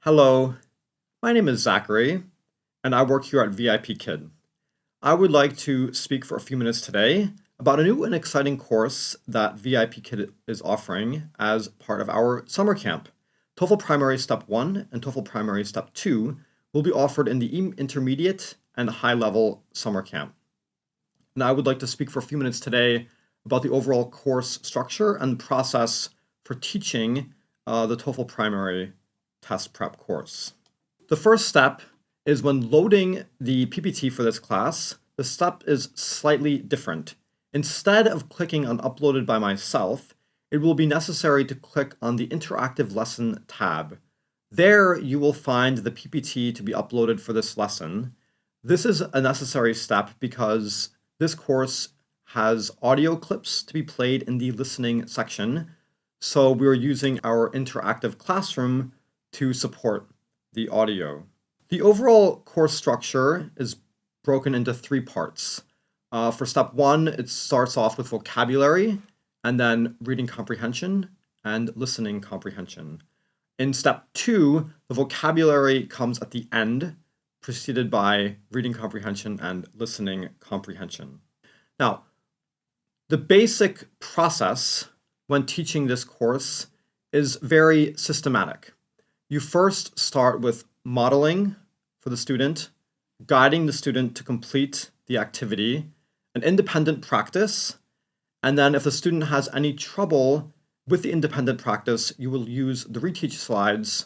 Hello, my name is Zachary, and I work here at VIP Kid. I would like to speak for a few minutes today about a new and exciting course that VIP Kid is offering as part of our summer camp. TOEFL Primary Step 1 and TOEFL Primary Step 2 will be offered in the intermediate and high-level summer camp. And I would like to speak for a few minutes today about the overall course structure and process for teaching the TOEFL Primary test prep course. The first step is when loading the PPT for this class, the step is slightly different. Instead of clicking on Uploaded by myself, it will be necessary to click on the Interactive Lesson tab. There you will find the PPT to be uploaded for this lesson. This is a necessary step because this course has audio clips to be played in the listening section, so we're using our interactive classroom to support the audio. The overall course structure is broken into three parts. For step 1, it starts off with vocabulary, and then reading comprehension and listening comprehension. In step 2, the vocabulary comes at the end, preceded by reading comprehension and listening comprehension. Now, the basic process when teaching this course is very systematic. You first start with modeling for the student, guiding the student to complete the activity, an independent practice, and then if the student has any trouble with the independent practice, you will use the reteach slides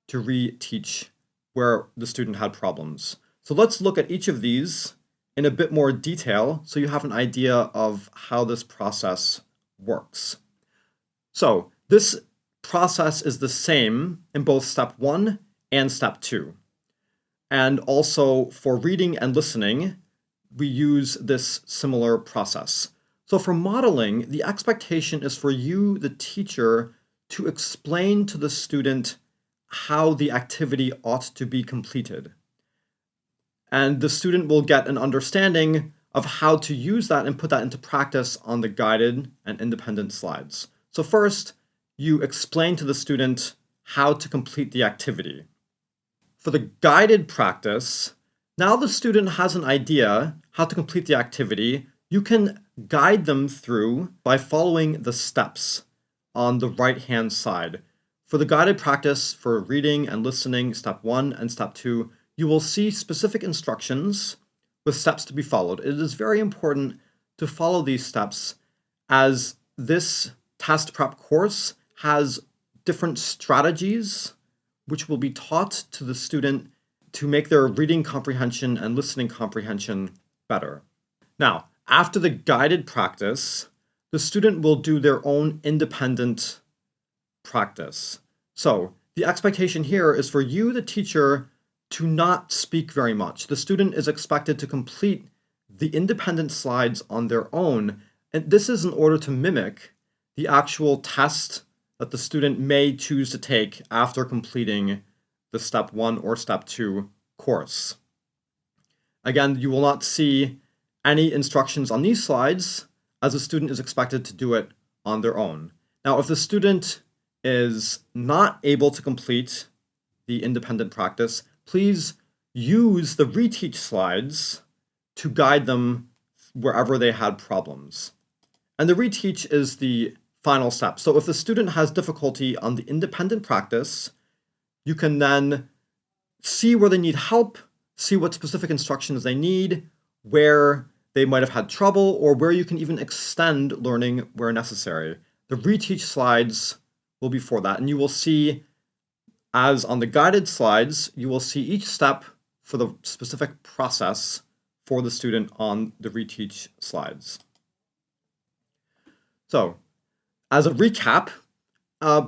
to reteach where the student had problems. So let's look at each of these in a bit more detail so you have an idea of how this process works. So this process is the same in both step 1 and step 2. And also for reading and listening, we use this similar process. So for modeling, the expectation is for you, the teacher, to explain to the student how the activity ought to be completed. And the student will get an understanding of how to use that and put that into practice on the guided and independent slides. So first, you explain to the student how to complete the activity. For the guided practice, now the student has an idea how to complete the activity. You can guide them through by following the steps on the right-hand side. For the guided practice for reading and listening, step 1 and step 2, you will see specific instructions with steps to be followed. It is very important to follow these steps as this test prep course has different strategies which will be taught to the student to make their reading comprehension and listening comprehension better. Now, after the guided practice, the student will do their own independent practice. So the expectation here is for you, the teacher, to not speak very much. The student is expected to complete the independent slides on their own, and this is in order to mimic the actual test that the student may choose to take after completing the step 1 or step 2 course. Again, you will not see any instructions on these slides as the student is expected to do it on their own. Now, if the student is not able to complete the independent practice, please use the reteach slides to guide them wherever they had problems. And the reteach is the final step. So if the student has difficulty on the independent practice, you can then see where they need help, see what specific instructions they need, where they might have had trouble, or where you can even extend learning where necessary. The reteach slides will be for that, and you will see, as on the guided slides, you will see each step for the specific process for the student on the reteach slides. So, as a recap,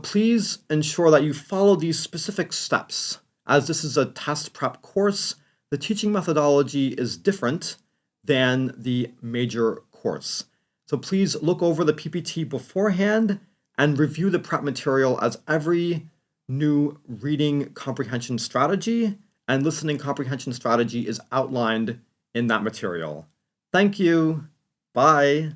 please ensure that you follow these specific steps. As this is a test prep course, the teaching methodology is different than the major course. So please look over the PPT beforehand and review the prep material, as every new reading comprehension strategy and listening comprehension strategy is outlined in that material. Thank you. Bye.